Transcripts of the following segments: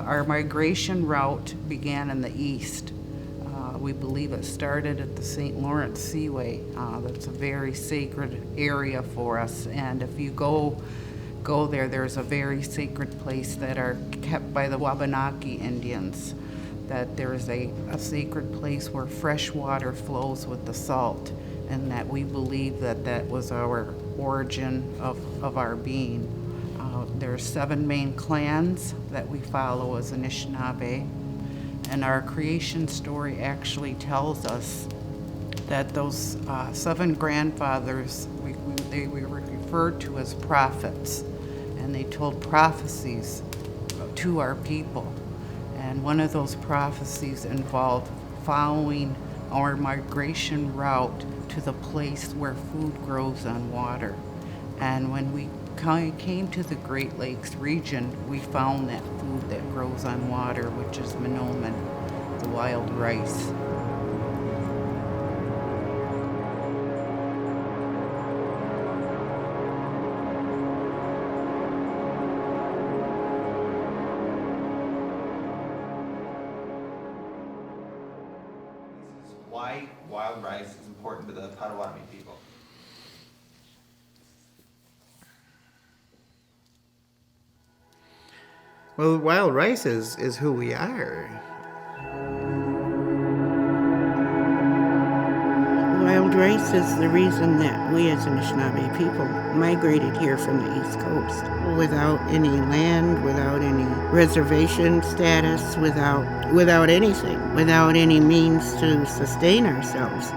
Our migration route began in the east. We believe it started at the St. Lawrence Seaway. That's a very sacred area for us, and if you go there, there's a very sacred place that are kept by the Wabanaki Indians, that there's a sacred place where fresh water flows with the salt, and that we believe that was our origin of our being. There's 7 main clans that we follow as Anishinaabe, and our creation story actually tells us that those 7 grandfathers, they were referred to as prophets, and they told prophecies to our people. And one of those prophecies involved following our migration route to the place where food grows on water. And when we came to the Great Lakes region, we found that food that grows on water, which is Mnomen, the wild rice. Why wild rice is important to the Potawatomi people? Well, wild rice is who we are. Wild rice is the reason that we as Anishinaabe people migrated here from the East Coast. Without any land, without any reservation status, without anything, without any means to sustain ourselves.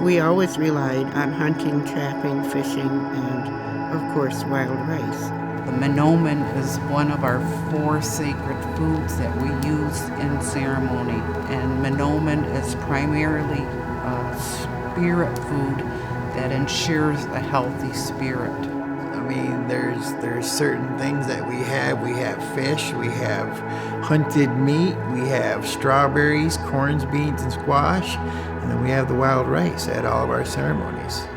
We always relied on hunting, trapping, fishing, and, of course, wild rice. The Mnomen is one of our 4 sacred foods that we use in ceremony, and Mnomen is primarily spirit food that ensures a healthy spirit. I mean, there's certain things that we have. We have fish, we have hunted meat, we have strawberries, corns, beans, and squash, and then we have the wild rice at all of our ceremonies.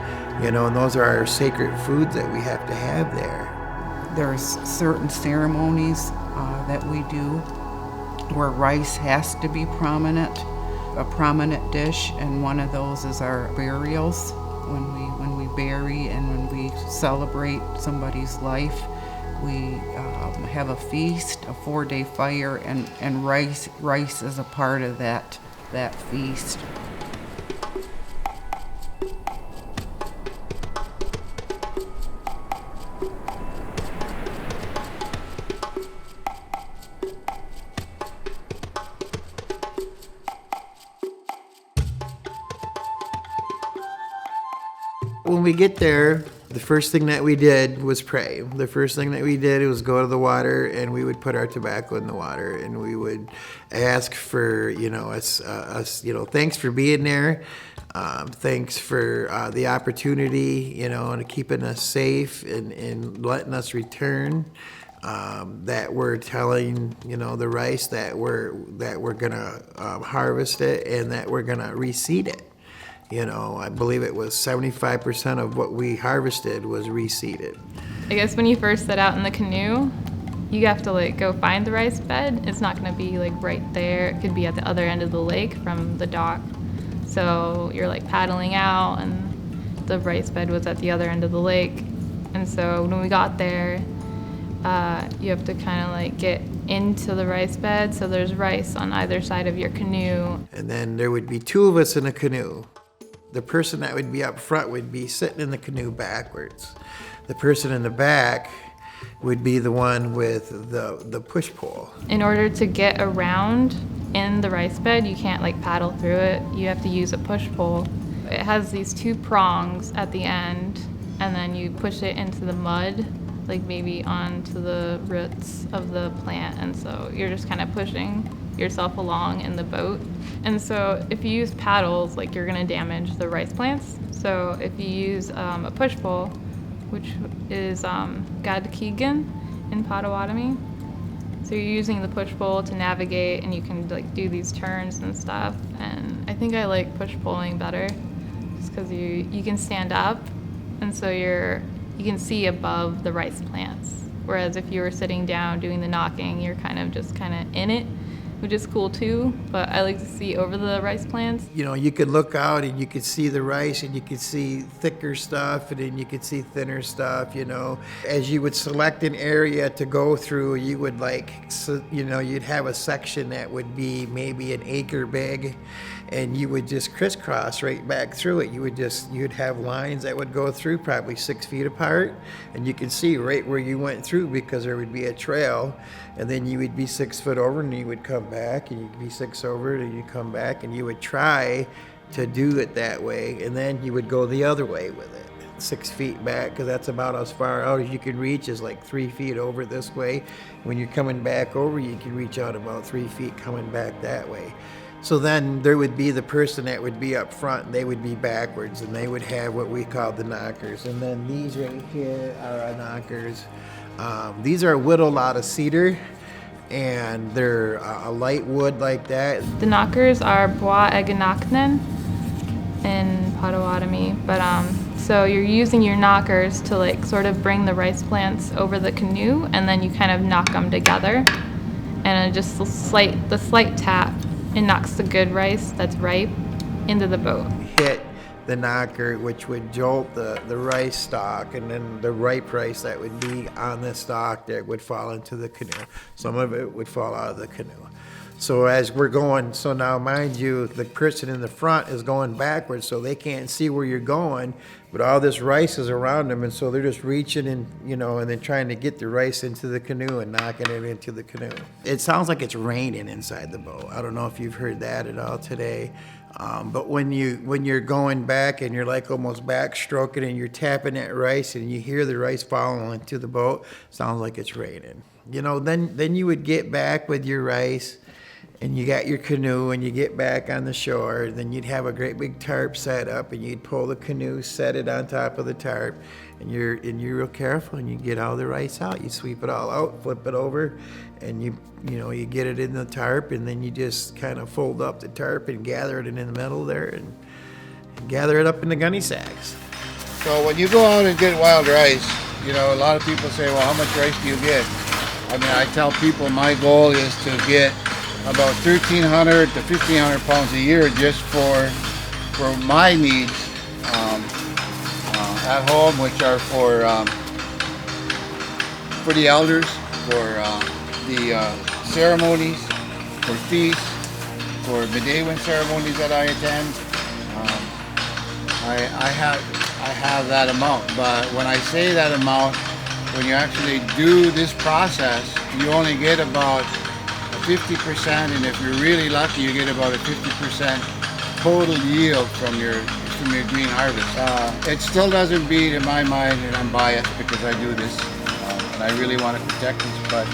And those are our sacred foods that we have to have there. There's certain ceremonies that we do where rice has to be a prominent dish, and one of those is our burials. When we bury and when we celebrate somebody's life, we have a feast, a 4-day fire, and rice is a part of that feast. When we get there, the first thing that we did was pray. The first thing that we did was go to the water, and we would put our tobacco in the water, and we would ask for, thanks for being there. Thanks for the opportunity, and keeping us safe and letting us return. That we're telling, the rice that we're gonna harvest it and that we're gonna reseed it. I believe it was 75% of what we harvested was reseeded. I guess when you first set out in the canoe, you have to go find the rice bed. It's not gonna be right there. It could be at the other end of the lake from the dock. So you're paddling out, and the rice bed was at the other end of the lake. And so when we got there, you have to kind of get into the rice bed. So there's rice on either side of your canoe. And then there would be 2 of us in a canoe. The person that would be up front would be sitting in the canoe backwards. The person in the back would be the one with the push pole. In order to get around in the rice bed, you can't paddle through it. You have to use a push pole. It has these 2 prongs at the end, and then you push it into the mud, maybe onto the roots of the plant, and so you're just kind of pushing yourself along in the boat. And so if you use paddles, you're gonna damage the rice plants. So if you use a push pole, which is Gadkigan in Potawatomi, so you're using the push pole to navigate, and you can do these turns and stuff. And I think I like push poling better, just because you can stand up, and so you can see above the rice plants. Whereas if you were sitting down doing the knocking, you're kind of in it, which is cool too. But I like to see over the rice plants. You know, you could look out and you could see the rice and you could see thicker stuff and then you could see thinner stuff, you know. As you would select an area to go through, you would you'd have a section that would be maybe an acre big and you would just crisscross right back through it. You'd have lines that would go through probably 6 feet apart and you could see right where you went through because there would be a trail, and then you would be 6 foot over and you would come back and you'd be 6 over and you come back and you would try to do it that way, and then you would go the other way with it 6 feet back because that's about as far out as you can reach is like 3 feet over this way. When you're coming back over, you can reach out about 3 feet coming back that way. So then there would be the person that would be up front and they would be backwards and they would have what we call the knockers, and then these right here are our knockers. These are whittled out of cedar and they're a light wood like that. The knockers are bois eganaknen in Potawatomi, but so you're using your knockers to like sort of bring the rice plants over the canoe, and then you kind of knock them together, and just the slight tap, it knocks the good rice that's ripe into the boat. Hit the knocker, which would jolt the rice stalk, and then the ripe rice that would be on the stalk that would fall into the canoe. Some of it would fall out of the canoe. So as we're going, so now mind you, the person in the front is going backwards, so they can't see where you're going, but all this rice is around them, and so they're just reaching and, you know, and then trying to get the rice into the canoe and knocking it into the canoe. It sounds like it's raining inside the boat. I don't know if you've heard that at all today. But when you're going back and you're like almost backstroking and you're tapping that rice and you hear the rice falling into the boat, sounds like it's raining. You know, then you would get back with your rice and you got your canoe and you get back on the shore. Then you'd have a great big tarp set up and you'd pull the canoe, set it on top of the tarp, and you're real careful and you get all the rice out. You sweep it all out, flip it over, and you get it in the tarp, and then you just kind of fold up the tarp and gather it in the middle there and gather it up in the gunny sacks. So when you go out and get wild rice, you know, a lot of people say, well, how much rice do you get? I mean, I tell people my goal is to get about 1,300 to 1,500 pounds a year just for my needs at home, which are for the elders, for the ceremonies, for feasts, for Midaywan ceremonies that I attend. I have that amount, but when I say that amount, when you actually do this process, you only get about 50%, and if you're really lucky, you get about a 50% total yield from your green harvest. It still doesn't beat, in my mind, and I'm biased because I do this, and I really want to protect this, but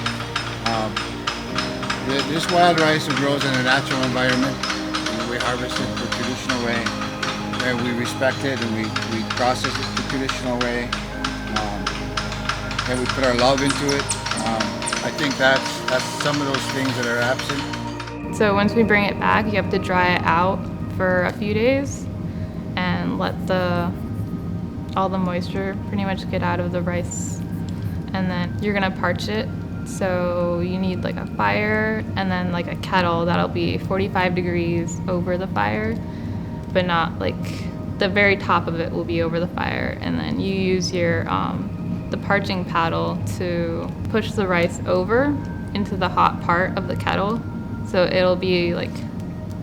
this wild rice grows in a natural environment, and we harvest it the traditional way, and we respect it, and we process it the traditional way, and we put our love into it. I think that's some of those things that are absent. So once we bring it back, you have to dry it out for a few days and let all the moisture pretty much get out of the rice. And then you're gonna parch it. So you need like a fire and then like a kettle that'll be 45 degrees over the fire, but not like the very top of it will be over the fire. And then you use your the parching paddle to push the rice over into the hot part of the kettle. So it'll be like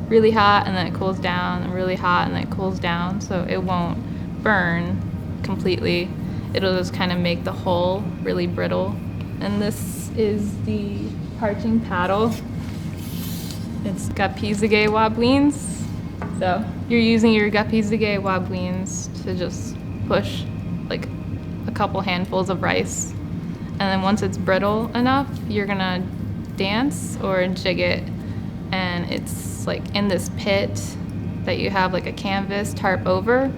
really hot and then it cools down, and really hot and then it cools down. So it won't burn completely. It'll just kind of make the hull really brittle. And this is the parching paddle. It's Gapizige wabwins. So you're using your Gapizige wabwins to just push like a couple handfuls of rice, and then once it's brittle enough, you're gonna dance or jig it, and it's like in this pit that you have like a canvas tarp over,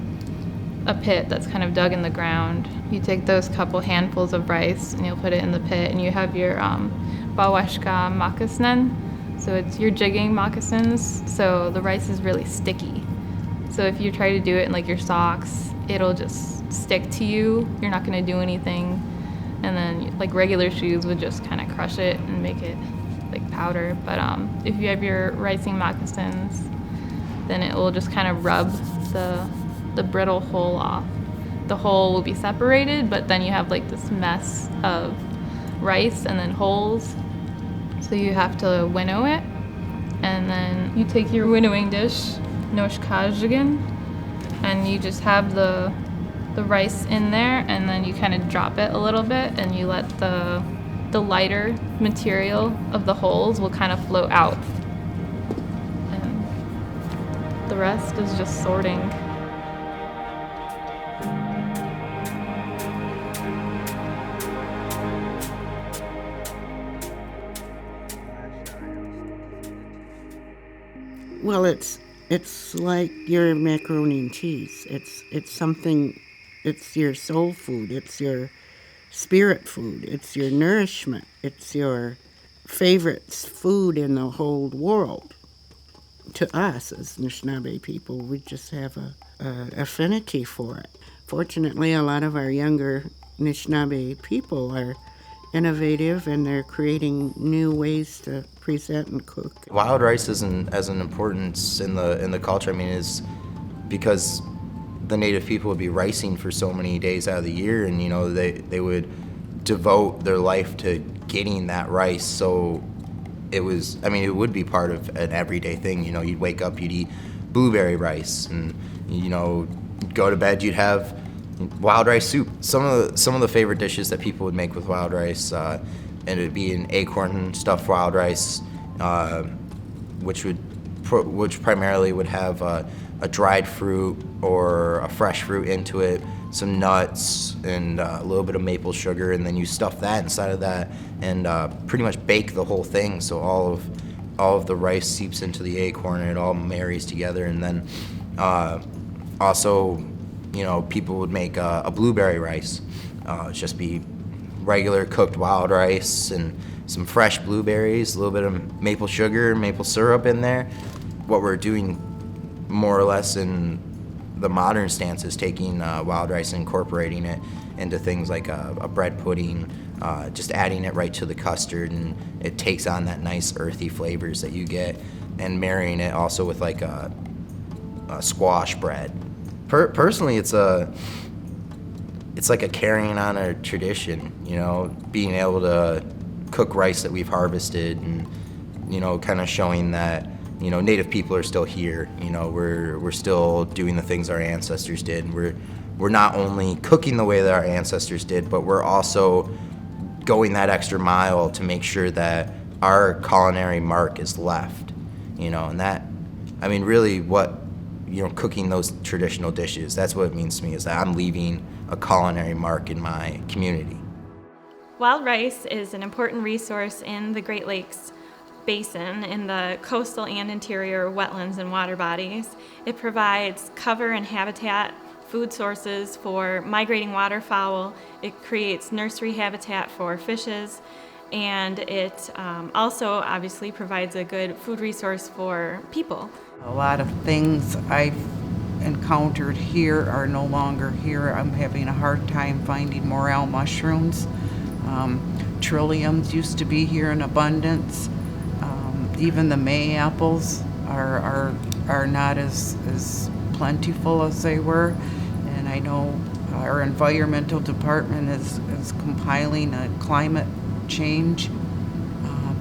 a pit that's kind of dug in the ground. You take those couple handfuls of rice and you'll put it in the pit, and you have your bawashka moccasinen, so it's your jigging moccasins, so the rice is really sticky. So if you try to do it in like your socks, it'll just stick to you. You're not gonna do anything. and then like regular shoes would just kind of crush it and make it like powder. But if you have your ricing moccasins, then it will just kind of rub the brittle hull off. The hull will be separated, but then you have like this mess of rice and then holes. So you have to winnow it, and then you take your winnowing dish, noshkajigan, and you just have the rice in there, and then you kind of drop it a little bit, and you let the lighter material of the holes will kind of float out. And the rest is just sorting. Well, it's like your macaroni and cheese. It's something. It's your soul food. It's your spirit food. It's your nourishment. It's your favorite food in the whole world. To us as Anishinaabe people, we just have a affinity for it. Fortunately, a lot of our younger Anishinaabe people are innovative, and they're creating new ways to present and cook. Wild rice isn't as an importance in the culture. I mean, is because the native people would be ricing for so many days out of the year, and you know they would devote their life to getting that rice. So it was, I mean, it would be part of an everyday thing. You know, you'd wake up, you'd eat blueberry rice, and you know, go to bed, you'd have wild rice soup. Some of the favorite dishes that people would make with wild rice, and it'd be an acorn stuffed wild rice, which primarily would have a dried fruit or a fresh fruit into it, some nuts, and a little bit of maple sugar, and then you stuff that inside of that and pretty much bake the whole thing. So all of the rice seeps into the acorn and it all marries together. And then also, you know, people would make a blueberry rice. It'd just be regular cooked wild rice and some fresh blueberries, a little bit of maple sugar, maple syrup in there. What we're doing more or less in the modern stance is taking wild rice and incorporating it into things like a bread pudding, just adding it right to the custard, and it takes on that nice earthy flavors that you get, and marrying it also with like a squash bread. Personally, it's like a carrying on a tradition, you know, being able to cook rice that we've harvested, and you know, kind of showing that, you know, Native people are still here. You know, we're still doing the things our ancestors did, and we're not only cooking the way that our ancestors did, but we're also going that extra mile to make sure that our culinary mark is left. You know, and that, I mean, really, what, you know, cooking those traditional dishes, that's what it means to me, is that I'm leaving a culinary mark in my community. Wild rice is an important resource in the Great Lakes Basin, in the coastal and interior wetlands and water bodies. It provides cover and habitat, food sources for migrating waterfowl. It creates nursery habitat for fishes, and it also obviously provides a good food resource for people. A lot of things I've encountered here are no longer here. I'm having a hard time finding morel mushrooms. Trilliums used to be here in abundance. Even the May apples are not as plentiful as they were. And I know our environmental department is compiling a climate change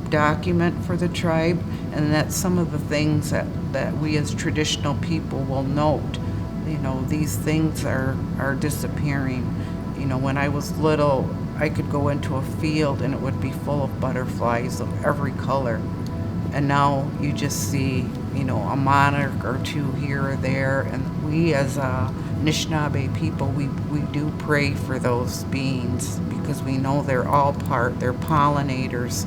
document for the tribe, and that's some of the things that we as traditional people will note. You know, these things are disappearing. You know, when I was little, I could go into a field and it would be full of butterflies of every color. And now you just see, you know, a monarch or two here or there. And we as Anishinaabe people, we do pray for those beings, because we know they're all they're pollinators,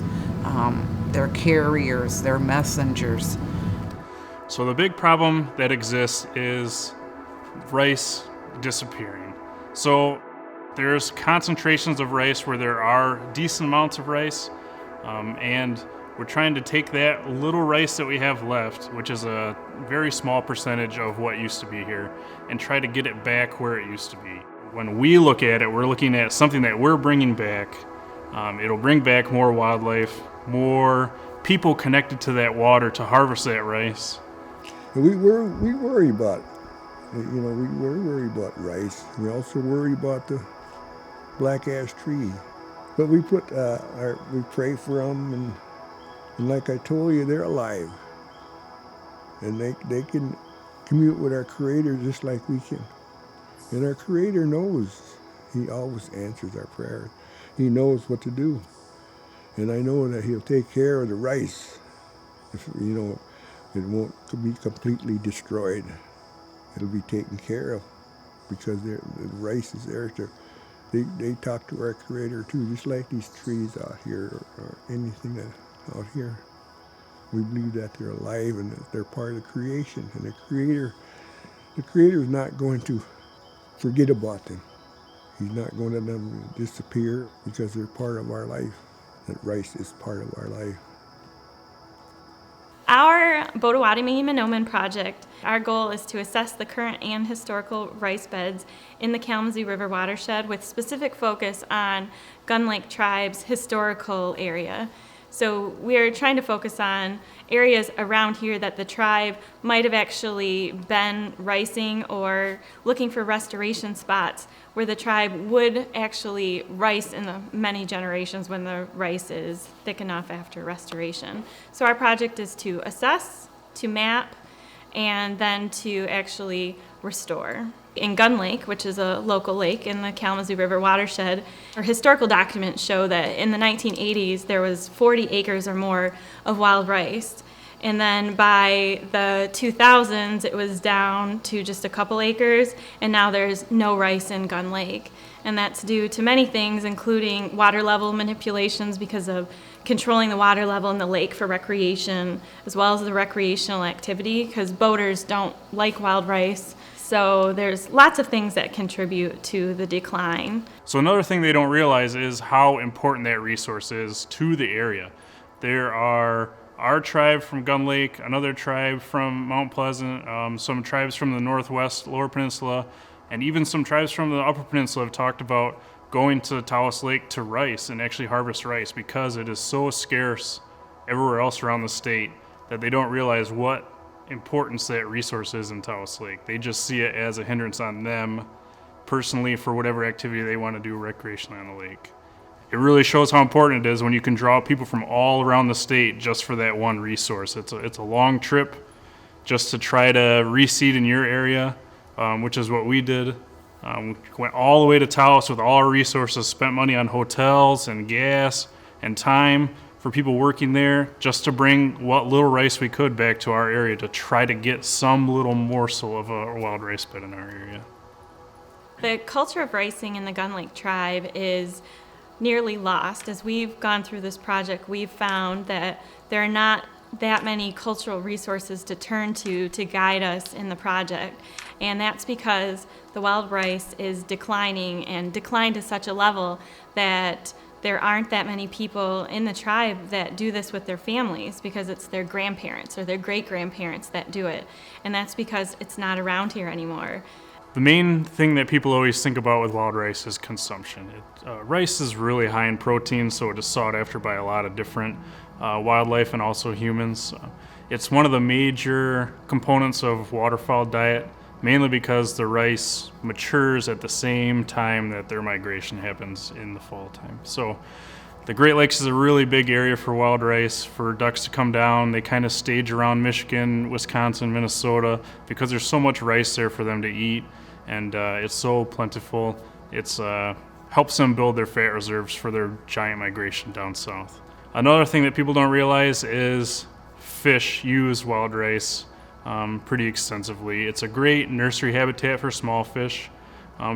they're carriers, they're messengers. So the big problem that exists is rice disappearing. So there's concentrations of rice where there are decent amounts of rice, and we're trying to take that little rice that we have left, which is a very small percentage of what used to be here, and try to get it back where it used to be. When we look at it, we're looking at something that we're bringing back. It'll bring back more wildlife, more people connected to that water to harvest that rice. And we worry about, we worry about rice. We also worry about the black ash tree. But we we pray for them, and like I told you, they're alive. And they can commune with our Creator just like we can. And our Creator knows. He always answers our prayers. He knows what to do. And I know that He'll take care of the rice. If, it won't be completely destroyed. It'll be taken care of because the rice is there to, they talk to our Creator too, just like these trees out here or anything that out here. We believe that they're alive and that they're part of creation. And the Creator is not going to forget about them. He's not going to let them disappear because they're part of our life. That rice is part of our life. Our Potawatomi Mnomen project, our goal is to assess the current and historical rice beds in the Kalamazoo River watershed with specific focus on Gun Lake Tribe's historical area. So we are trying to focus on areas around here that the tribe might have actually been ricing or looking for restoration spots where the tribe would actually rice in the many generations when the rice is thick enough after restoration. So our project is to assess, to map, and then to actually restore. In Gun Lake, which is a local lake in the Kalamazoo River watershed, our historical documents show that in the 1980s there was 40 acres or more of wild rice. And then by the 2000s it was down to just a couple acres, and now there's no rice in Gun Lake. And that's due to many things, including water level manipulations because of controlling the water level in the lake for recreation, as well as the recreational activity, because boaters don't like wild rice. So there's lots of things that contribute to the decline. So another thing they don't realize is how important that resource is to the area. There are our tribe from Gun Lake, another tribe from Mount Pleasant, some tribes from the Northwest Lower Peninsula, and even some tribes from the Upper Peninsula have talked about going to Tawas Lake to rice and actually harvest rice because it is so scarce everywhere else around the state that they don't realize what importance that resource is in Tawas Lake. They just see it as a hindrance on them personally for whatever activity they want to do recreationally on the lake. It really shows how important it is when you can draw people from all around the state just for that one resource. It's a long trip just to try to reseed in your area, which is what we did. We went all the way to Taos with all our resources, spent money on hotels and gas and time for people working there just to bring what little rice we could back to our area to try to get some little morsel of a wild rice bed in our area. The culture of ricing in the Gun Lake tribe is nearly lost. As we've gone through this project, we've found that there are not that many cultural resources to turn to guide us in the project. And that's because the wild rice is declining and declined to such a level that there aren't that many people in the tribe that do this with their families because it's their grandparents or their great-grandparents that do it. And that's because it's not around here anymore. The main thing that people always think about with wild rice is consumption. Rice is really high in protein, so it is sought after by a lot of different wildlife and also humans. It's one of the major components of waterfowl diet, mainly because the rice matures at the same time that their migration happens in the fall time. So the Great Lakes is a really big area for wild rice, for ducks to come down. They kind of stage around Michigan, Wisconsin, Minnesota, because there's so much rice there for them to eat, and it's so plentiful. It's helps them build their fat reserves for their giant migration down south. Another thing that people don't realize is fish use wild rice pretty extensively. It's a great nursery habitat for small fish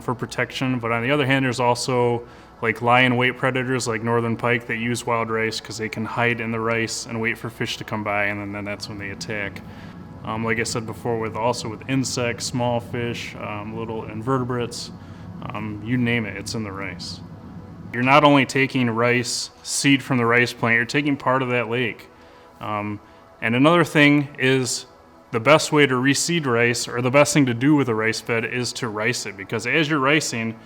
for protection, but on the other hand, there's also like lion weight predators like northern pike that use wild rice because they can hide in the rice and wait for fish to come by, and then that's when they attack. Like I said before, with insects, small fish, little invertebrates, you name it, it's in the rice. You're not only taking rice seed from the rice plant, you're taking part of that lake. And another thing is the best way to reseed rice, or the best thing to do with a rice bed, is to rice it, because as you're ricing,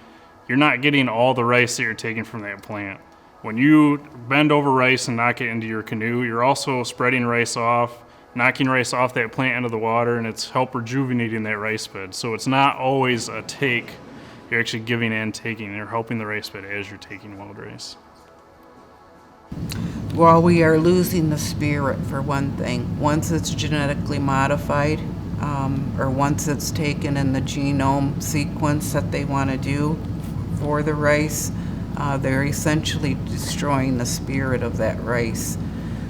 you're not getting all the rice that you're taking from that plant. When you bend over rice and knock it into your canoe, you're also spreading rice off, knocking rice off that plant into the water, and it's help rejuvenating that rice bed. So it's not always a take. You're actually giving and taking. You're helping the rice bed as you're taking wild rice. Well, we are losing the spirit, for one thing. Once it's genetically modified, or once it's taken in the genome sequence that they want to do for the rice, they're essentially destroying the spirit of that rice.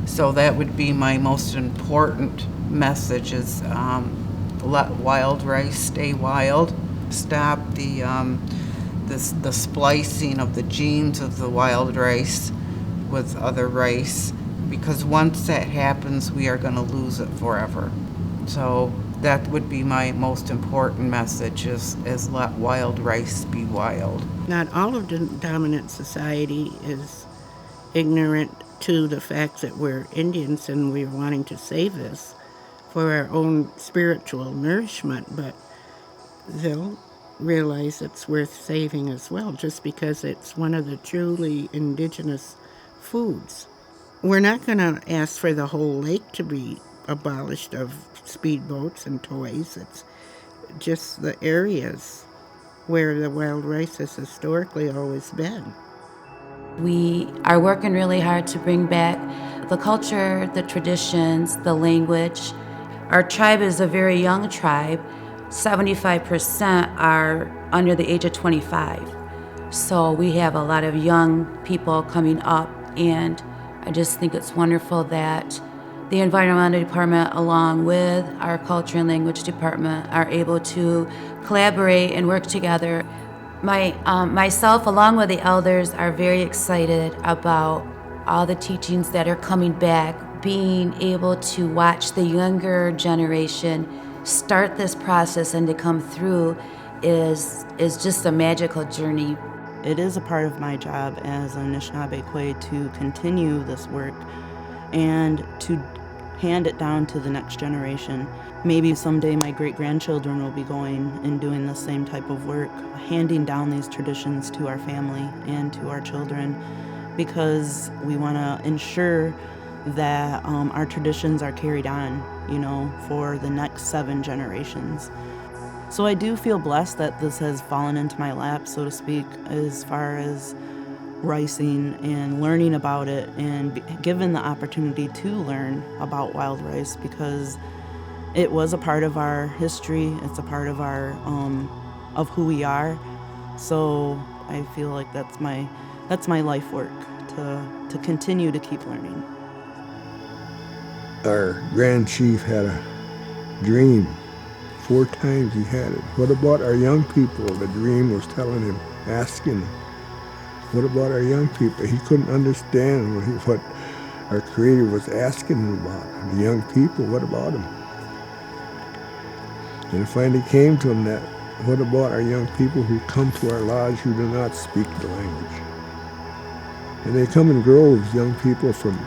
So that would be my most important message, is let wild rice stay wild. Stop the splicing of the genes of the wild rice with other rice, because once that happens, we are going to lose it forever. So that would be my most important message, is let wild rice be wild. Not all of the dominant society is ignorant to the fact that we're Indians and we're wanting to save this for our own spiritual nourishment, but they'll realize it's worth saving as well, just because it's one of the truly indigenous foods. We're not going to ask for the whole lake to be abolished of speedboats and toys. It's just the areas where the wild rice has historically always been. We are working really hard to bring back the culture, the traditions, the language. Our tribe is a very young tribe. 75% are under the age of 25. So we have a lot of young people coming up, and I just think it's wonderful that the environmental department, along with our culture and language department, are able to collaborate and work together. Myself, along with the elders, are very excited about all the teachings that are coming back. Being able to watch the younger generation start this process and to come through is just a magical journey. It is a part of my job as an Anishinaabe Kwe to continue this work and to hand it down to the next generation. Maybe someday my great-grandchildren will be going and doing the same type of work, handing down these traditions to our family and to our children, because we want to ensure that our traditions are carried on, for the next 7 generations. So I do feel blessed that this has fallen into my lap, so to speak, as far as ricing and learning about it, and given the opportunity to learn about wild rice, because it was a part of our history. It's a part of our of who we are. So I feel like that's my life work, to continue to keep learning. Our Grand Chief had a dream. 4 times he had it. What about our young people? The dream was telling him, asking him, what about our young people? He couldn't understand what our Creator was asking him about. The young people, what about them? And it finally came to him that, what about our young people who come to our lodge who do not speak the language? And they come in groves, young people from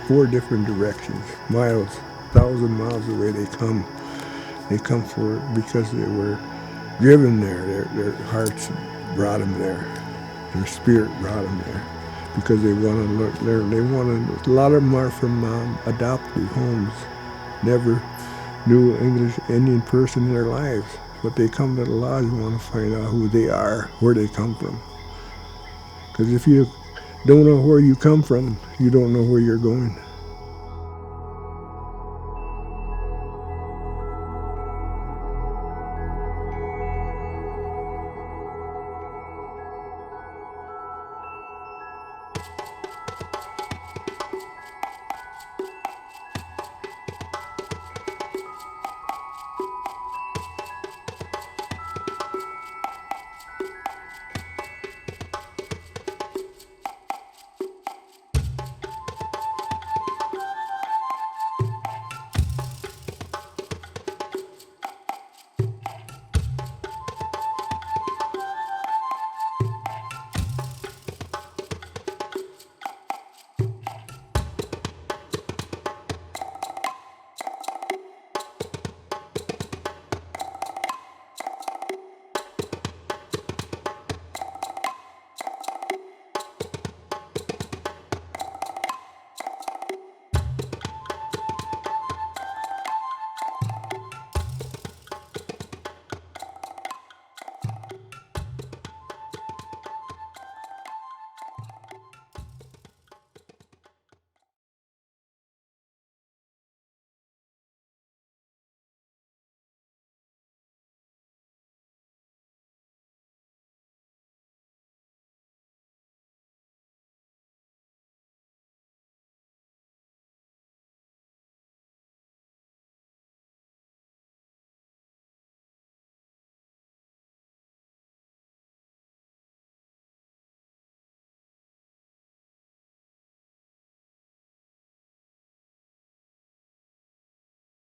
4 different directions, miles, 1,000 miles away they come. They come because they were driven there. Their hearts brought them there. Their spirit brought them there because they want to learn. A lot of them are from adopted homes, never knew an English Indian person in their lives, but they come to the lodge and want to find out who they are, where they come from. Because if you don't know where you come from, you don't know where you're going.